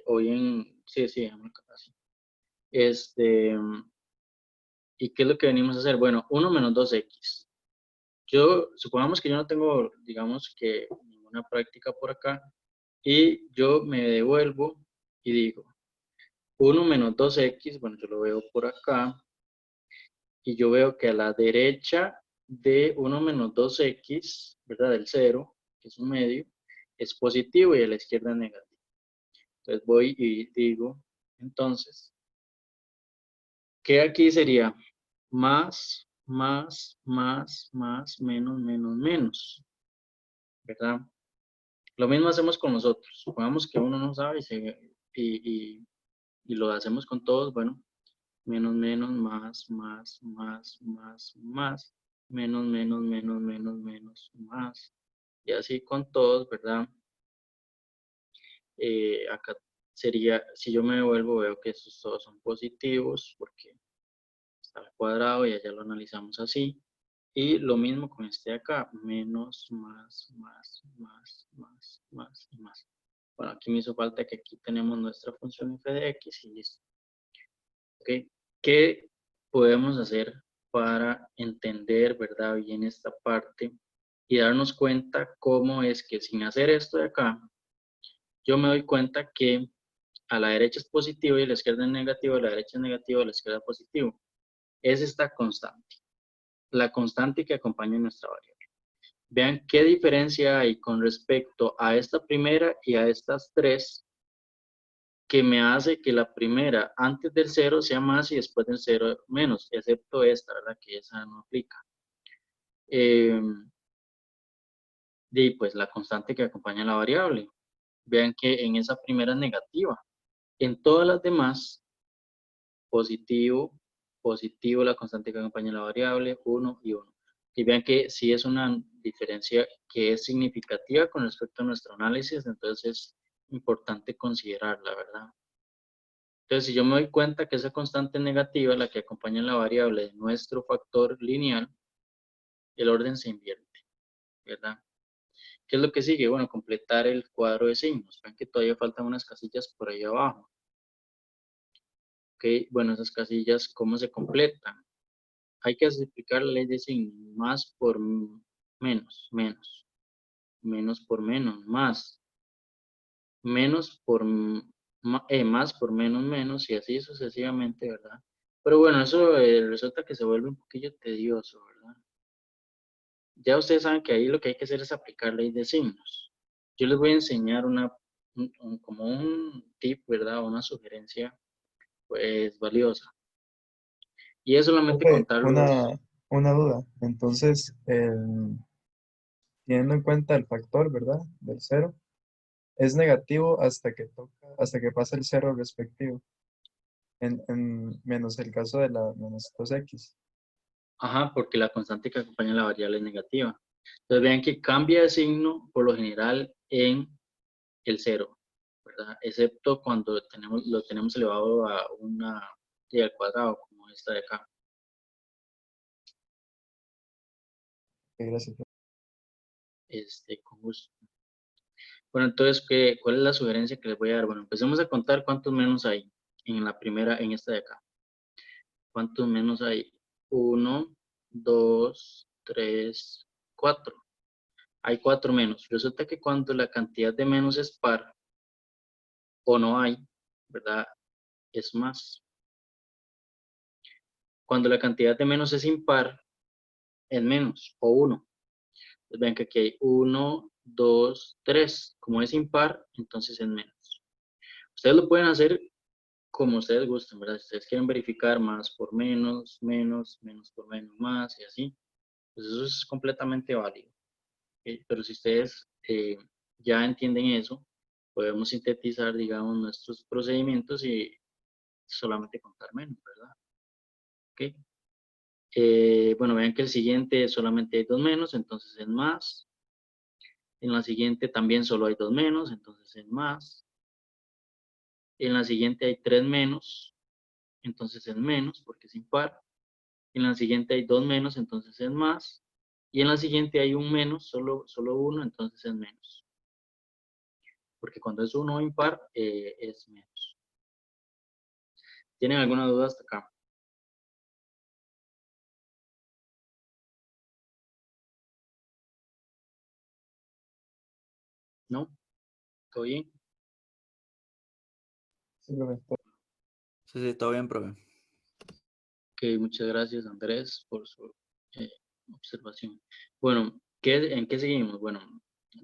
O bien, sí, así. ¿Y qué es lo que venimos a hacer? Bueno, 1 menos 2x. Supongamos que yo no tengo, digamos que ninguna práctica por acá. Y yo me devuelvo y digo, 1 menos 2x, bueno, yo lo veo por acá. y yo veo que a la derecha de 1 menos 2x, ¿verdad? Del 0, que es un medio, es positivo y a la izquierda es negativo. Entonces voy y digo, entonces, ¿qué aquí sería? Más, menos, menos, ¿verdad? Lo mismo hacemos con nosotros. Supongamos que uno no sabe y lo hacemos con todos, bueno, menos, más, menos, más. Y así con todos, ¿verdad? Acá sería, si yo me devuelvo, veo que estos todos son positivos porque está al cuadrado y allá lo analizamos así. Y lo mismo con este de acá, menos, más y más. Bueno, aquí me hizo falta que aquí tenemos nuestra función f de x y listo. ¿Ok? ¿Qué podemos hacer para entender, verdad, bien esta parte y darnos cuenta cómo es que sin hacer esto de acá, yo me doy cuenta que a la derecha es positivo y a la izquierda es negativo, a la derecha es negativo, a la izquierda es positivo? Es esta constante, la constante que acompaña nuestra variable. Vean qué diferencia hay con respecto a esta primera y a estas tres, que me hace que la primera antes del 0 sea más y después del 0 menos, excepto esta, ¿verdad? Que esa no aplica. Y pues la constante que acompaña la variable. Vean que en esa primera es negativa. En todas las demás, positivo, positivo, la constante que acompaña la variable, 1 y 1. Y vean que si es una diferencia que es significativa con respecto a nuestro análisis, entonces es importante considerarla, ¿verdad? Entonces, si yo me doy cuenta que esa constante negativa, la que acompaña la variable de nuestro factor lineal, el orden se invierte, ¿verdad? ¿Qué es lo que sigue? Bueno, completar el cuadro de signos. Vean que todavía faltan unas casillas por ahí abajo. Ok, bueno, esas casillas, ¿cómo se completan? Hay que explicar la ley de signos. Más por menos, menos por menos, más, menos por más por menos, y así sucesivamente, ¿verdad? Pero bueno, eso resulta que se vuelve un poquillo tedioso, ¿verdad? Ya ustedes saben que ahí lo que hay que hacer es aplicar ley de signos. Yo les voy a enseñar como un tip, ¿verdad? Una sugerencia, pues, valiosa. Y es solamente Profe, contar una duda. Entonces, teniendo en cuenta el factor, ¿verdad? Del 0, es negativo hasta que pasa el 0 respectivo, menos el caso de la menos 2x. Ajá, porque la constante que acompaña la variable es negativa. Entonces vean que cambia de signo por lo general en el 0, ¿verdad? Excepto cuando lo tenemos elevado a una y al cuadrado, como esta de acá. Ok, gracias. Con gusto. Bueno, entonces, ¿cuál es la sugerencia que les voy a dar? Bueno, empecemos a contar cuántos menos hay en la primera, en esta de acá. ¿Cuántos menos hay? 1, 2, 3, 4. Hay 4 menos. Resulta que cuando la cantidad de menos es par o no hay, ¿verdad? Es más. Cuando la cantidad de menos es impar, es menos o 1. Entonces ven que aquí hay 1, 2, 3. Como es impar, entonces es menos. Ustedes lo pueden hacer como ustedes gusten, ¿verdad? Si ustedes quieren verificar más por menos, menos por menos, más y así, pues eso es completamente válido. ¿Ok? Pero si ustedes ya entienden eso, podemos sintetizar, digamos, nuestros procedimientos y solamente contar menos, ¿verdad? ¿Ok? Bueno, vean que el siguiente solamente hay 2 menos, entonces es más. En la siguiente también solo hay 2 menos, entonces es más. En la siguiente hay 3 menos, entonces es menos porque es impar. En la siguiente hay 2 menos, entonces es más. Y en la siguiente hay un menos, solo uno, entonces es menos. Porque cuando es uno impar, es menos. ¿Tienen alguna duda hasta acá? ¿No? ¿Todo bien? Sí, profe. Sí, sí, todo bien, profe. muchas gracias Andrés por su observación. Bueno, ¿en qué seguimos? Bueno,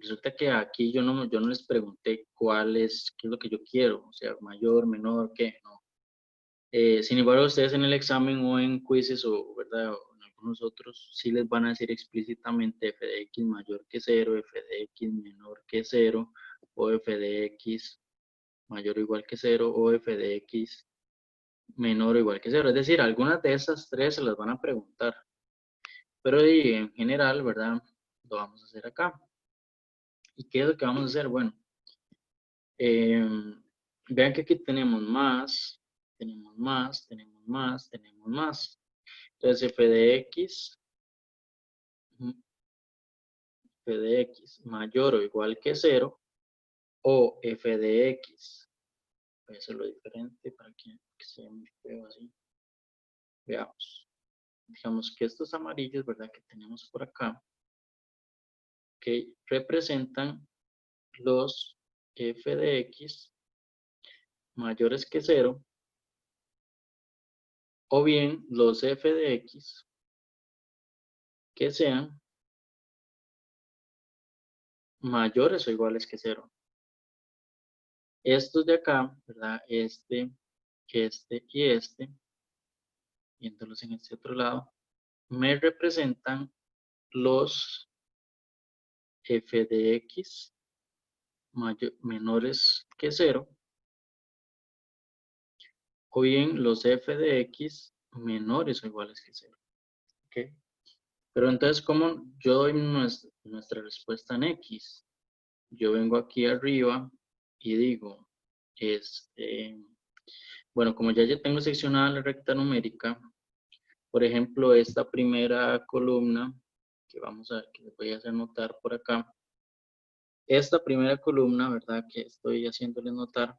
resulta que aquí yo no les pregunté qué es lo que yo quiero, o sea, mayor, menor, qué, no. Sin embargo, ustedes en el examen o en quizzes o, ¿verdad? O en algunos otros, sí les van a decir explícitamente f de x mayor que 0, f de x menor que 0, o f de x mayor o igual que 0, o f de x menor o igual que 0. Es decir, algunas de esas tres se las van a preguntar. Pero en general, ¿verdad? Lo vamos a hacer acá. ¿Y qué es lo que vamos a hacer? Bueno, vean que aquí tenemos más, tenemos más, tenemos más, tenemos más. Entonces f de x, mayor o igual que 0, o f de x. Voy a hacerlo diferente para que sea muy feo así. Veamos. Digamos que estos amarillos, ¿verdad? Que tenemos por acá, que representan los f de x mayores que 0, o bien los f de x que sean mayores o iguales que 0. Estos de acá, ¿verdad? Este y este, viéndolos en este otro lado, me representan los f de x menores que 0, o bien los f de x menores o iguales que 0. ¿Okay? Pero entonces, ¿cómo yo doy nuestra respuesta en x? Yo vengo aquí arriba y digo, bueno, como ya tengo seccionada la recta numérica, por ejemplo, esta primera columna, que vamos a ver, que les voy a hacer notar por acá, esta primera columna, ¿verdad? Que estoy haciéndoles notar,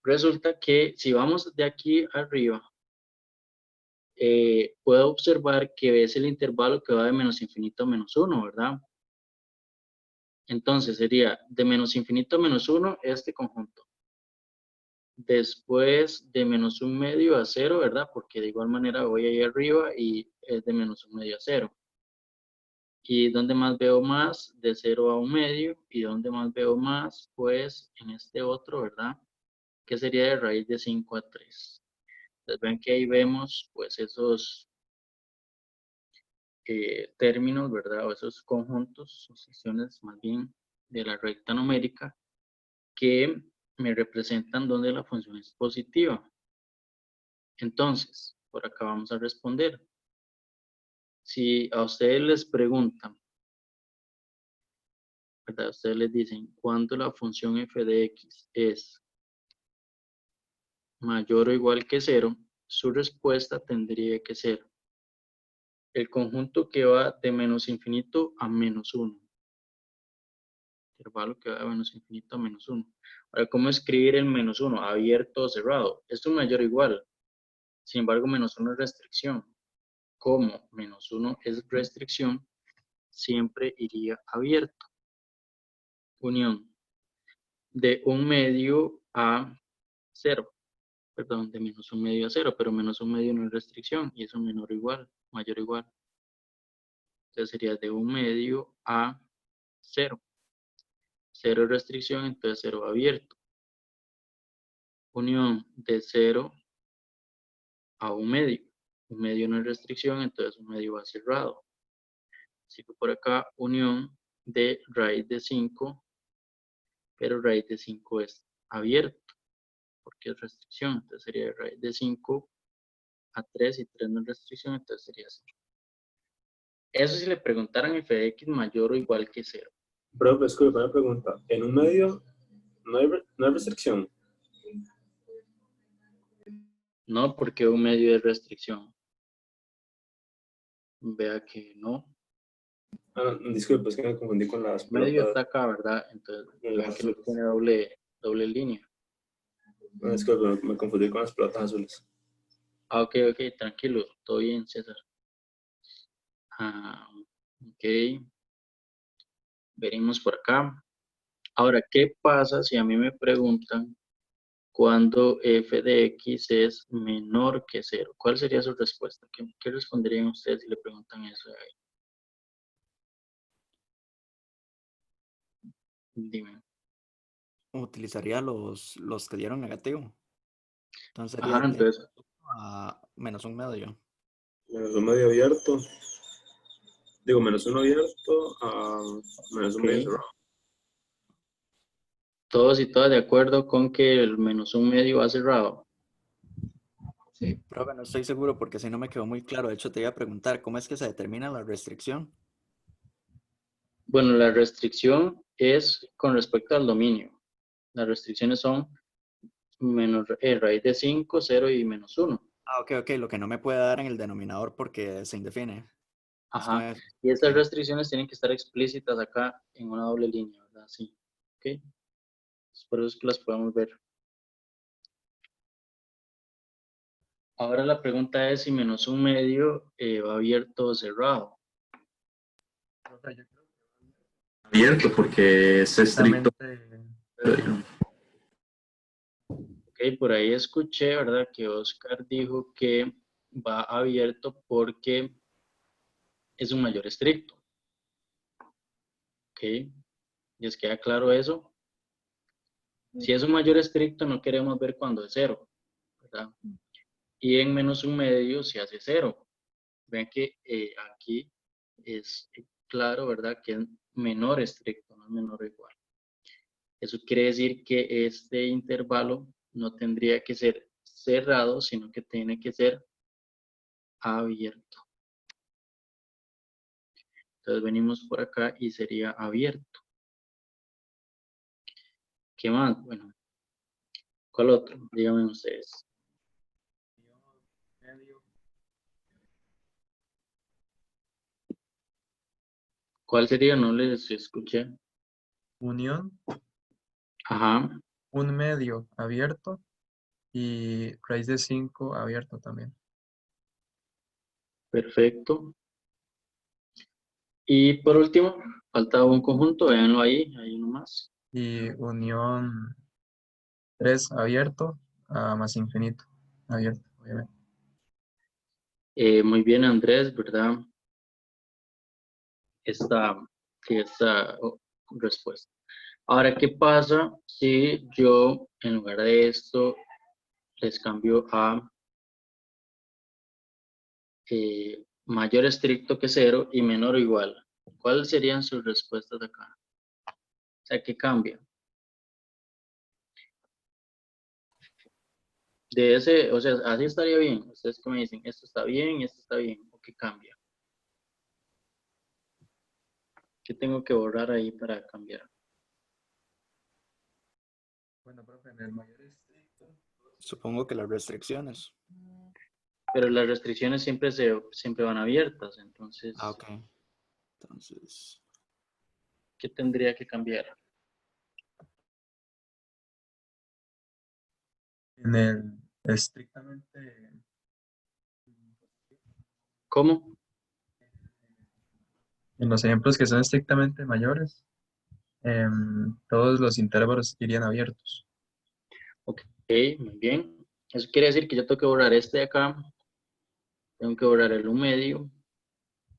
resulta que si vamos de aquí arriba, puedo observar que es el intervalo que va de menos infinito a menos 1, ¿verdad? Entonces sería de menos infinito a menos 1 este conjunto. Después de menos 1/2 a 0, ¿verdad? Porque de igual manera voy ahí arriba y es de menos 1/2 a 0. ¿Y dónde más veo más? De 0 a 1/2. ¿Y dónde más veo más? Pues en este otro, ¿verdad? Que sería de raíz de 5 a 3. Entonces ven que ahí vemos pues esos términos, ¿verdad? O esos conjuntos, o secciones más bien de la recta numérica que me representan donde la función es positiva. Entonces, por acá vamos a responder. Si a ustedes les preguntan, ¿verdad? Ustedes les dicen, ¿cuándo la función f de x es mayor o igual que 0? Su respuesta tendría que ser el conjunto que va de menos infinito a menos 1. Intervalo que va de menos infinito a menos 1. Ahora, ¿cómo escribir el menos 1? ¿Abierto o cerrado? Esto es mayor o igual. Sin embargo, menos 1 es restricción. Como menos 1 es restricción, siempre iría abierto. Unión de 1/2 a 0. Perdón, de menos 1/2 a 0, pero menos 1/2 no es restricción y es un menor o igual, mayor o igual. Entonces sería de 1/2 a 0. 0 es restricción, entonces 0 abierto. Unión de 0 a 1/2. 1/2 no es restricción, entonces 1/2 va cerrado. Sigo por acá, unión de raíz de 5, pero raíz de 5 es abierto, porque es restricción. Entonces sería de raíz de 5 a 3 y 3 no es restricción, entonces sería 0. Eso si le preguntaran f de x mayor o igual que 0. Profe, disculpe, una pregunta. ¿En un medio no hay restricción? No, porque 1/2 es restricción. Vea que no. Ah, disculpe, es que me confundí con las Medio está pelotas. acá, ¿verdad? Entonces, vea que no Azules. tiene doble línea. No, disculpe, me confundí con las pelotas azules. Ah, ok, tranquilo. Todo bien, César. Ah, ok. Veremos por acá. Ahora, ¿qué pasa si a mí me preguntan cuando f de x es menor que 0. ¿Cuál sería su respuesta? ¿Qué responderían ustedes si le preguntan eso a él? Dime. Utilizaría los que dieron negativo. Entonces sería Ajá, de entonces, a menos un medio. Menos un medio abierto. Digo, menos uno abierto a menos un medio ok. cerrado. Todos y todas de acuerdo con que el menos un medio va cerrado. Profe, no estoy seguro porque si no me quedó muy claro. De hecho, te iba a preguntar, ¿cómo es que se determina la restricción? Bueno, la restricción es con respecto al dominio. Las restricciones son menos raíz de 5, 0 y menos 1. Ah, ok, lo que no me puede dar en el denominador porque se indefine. Es con Ajá. eso. Y estas Ok. restricciones tienen que estar explícitas acá en una doble línea, ¿verdad? Sí. Ok. Por eso es que las podemos ver. Ahora la pregunta es si menos un medio va abierto o cerrado. Abierto porque es estricto. Ok, por ahí escuché, ¿verdad? Que Oscar dijo que va abierto porque es un mayor estricto. Ok. ¿Les queda claro eso? Si es un mayor estricto, no queremos ver cuando es 0, ¿verdad? Y en menos un medio se hace 0. Vean que aquí es claro, ¿verdad? Que es menor estricto, no es menor o igual. Eso quiere decir que este intervalo no tendría que ser cerrado, sino que tiene que ser abierto. Entonces venimos por acá y sería abierto. ¿Qué más? Bueno, ¿cuál otro? Díganme ustedes. ¿Cuál sería? No les escuché. Unión, Ajá, un medio abierto y raíz de 5 abierto también. perfecto. Y por último, falta un conjunto, véanlo ahí, hay uno más. Y unión 3 abierto a más infinito abierto, obviamente. Muy bien, Andrés, ¿verdad? Esta respuesta. Ahora, ¿qué pasa si yo, en lugar de esto, les cambio a mayor estricto que 0 y menor o igual? ¿Cuáles serían sus respuestas acá? O sea, ¿qué cambia? De ese, o sea, así estaría bien. Ustedes que me dicen, esto está bien, esto está bien, ¿o qué cambia? ¿Qué tengo que borrar ahí para cambiar? Bueno, profe, en el mayor estricto. Supongo que las restricciones. Pero las restricciones siempre van abiertas, entonces, Ah, ok. Entonces, ¿qué tendría que cambiar? En el estrictamente, ¿Cómo? en los ejemplos que son estrictamente mayores, todos los intervalos irían abiertos. Ok, muy bien. Eso quiere decir que yo tengo que borrar este de acá, tengo que borrar el 1 medio,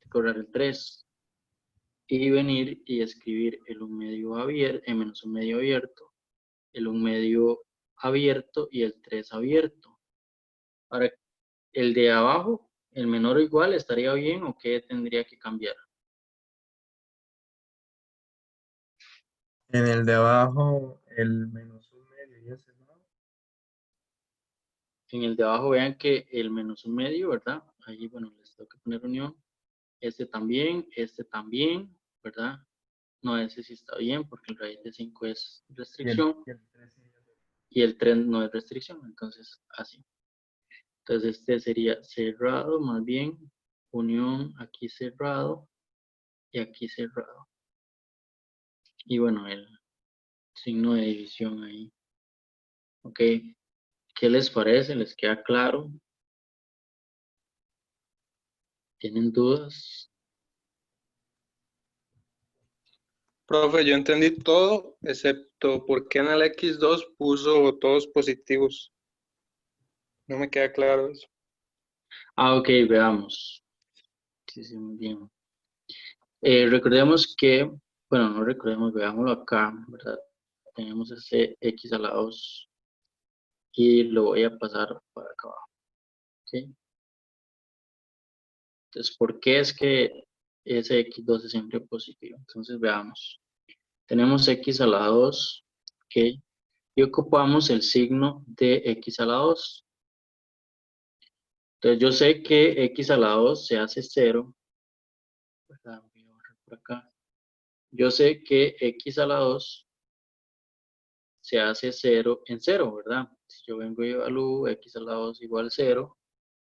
tengo que borrar el 3 y venir y escribir el 1 medio abierto, el menos 1 medio abierto, el 1 medio abierto y el 3 abierto. Ahora, el de abajo, el menor o igual, ¿estaría bien o qué tendría que cambiar? En el de abajo, el menos un medio y ese no. En el de abajo vean que el menos 1 medio, ¿verdad? Ahí, bueno, les tengo que poner unión. Este también, ¿verdad? No, ese sí está bien porque el raíz de 5 es restricción Y el 3 sería y el 3 no es restricción, entonces así. Entonces este sería cerrado, más bien, unión aquí cerrado y aquí cerrado. Y bueno, el signo de división ahí. Ok, ¿qué les parece? ¿Les queda claro? ¿Tienen dudas? Profe, yo entendí todo, excepto por qué en el X2 puso todos positivos. No me queda claro eso. Ah, ok, veamos. Sí, sí, muy bien. Recordemos que, bueno, no recordemos, veámoslo acá, ¿verdad? Tenemos ese x a la 2 y lo voy a pasar para acá abajo. ¿Ok? Entonces, ¿por qué es que ese x2 es siempre positivo? Entonces, veamos. Tenemos x a la 2, ¿ok? Y ocupamos el signo de x a la 2. Entonces, yo sé que x a la 2 se hace 0, ¿verdad? Voy a borrar por acá. Yo sé que x a la 2 se hace 0 en 0, ¿verdad? Si yo vengo y evalúo x a la 2 igual a 0,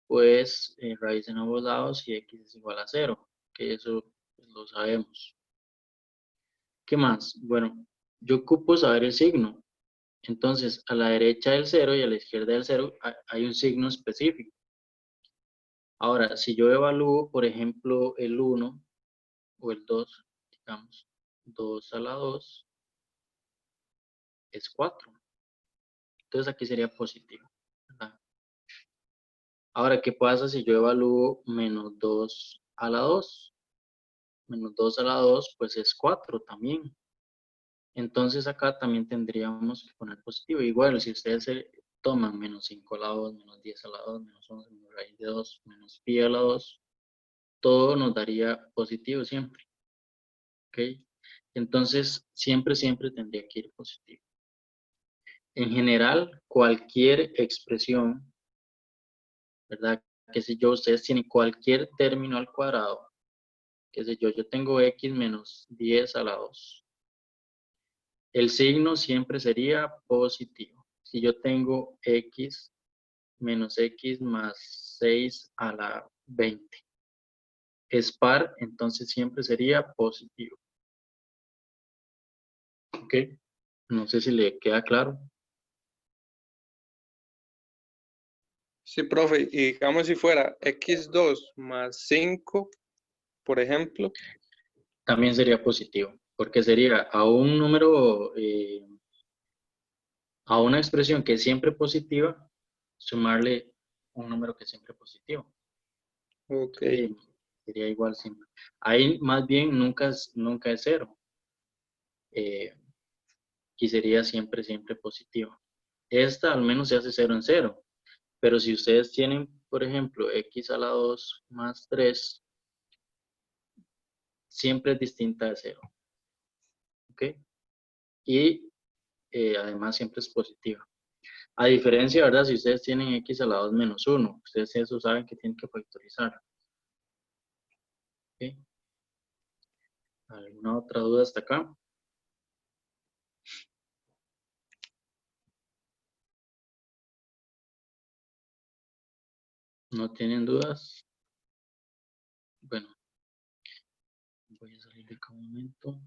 pues raíz en ambos lados y x es igual a 0, que eso pues, lo sabemos. ¿Qué más? Bueno, yo ocupo saber el signo. Entonces, a la derecha del 0 y a la izquierda del 0 hay un signo específico. Ahora, si yo evalúo, por ejemplo, el 1 o el 2, digamos, 2 a la 2 es 4. Entonces aquí sería positivo, ¿verdad? Ahora, ¿qué pasa si yo evalúo menos 2 a la 2? Menos 2 a la 2, pues es 4 también. Entonces acá también tendríamos que poner positivo. Igual, si ustedes se toman menos 5 a la 2, menos 10 a la 2, menos 11, menos raíz de 2, menos pi a la 2, todo nos daría positivo siempre. ¿Ok? Entonces, siempre tendría que ir positivo. En general, cualquier expresión, ¿verdad? Que si yo, ustedes tienen cualquier término al cuadrado, que si yo tengo x menos 10 a la 2. El signo siempre sería positivo. Si yo tengo x menos x más 6 a la 20 es par, entonces siempre sería positivo. ¿Ok? No sé si le queda claro. Sí, profe, y digamos si fuera X2 más 5, por ejemplo. También sería positivo, porque sería a un número, a una expresión que es siempre positiva, sumarle un número que es siempre positivo. Ok. Sería igual siempre. Ahí más bien nunca es 0. Y sería siempre positivo. Esta al menos se hace 0 en 0. Pero si ustedes tienen, por ejemplo, x a la 2 más 3, siempre es distinta de 0. ¿Ok? Y además siempre es positiva. A diferencia, ¿verdad? Si ustedes tienen x a la 2 menos 1, ustedes eso saben que tienen que factorizar. ¿Ok? ¿Alguna otra duda hasta acá? ¿No tienen dudas? Bueno, voy a salir de acá un momento.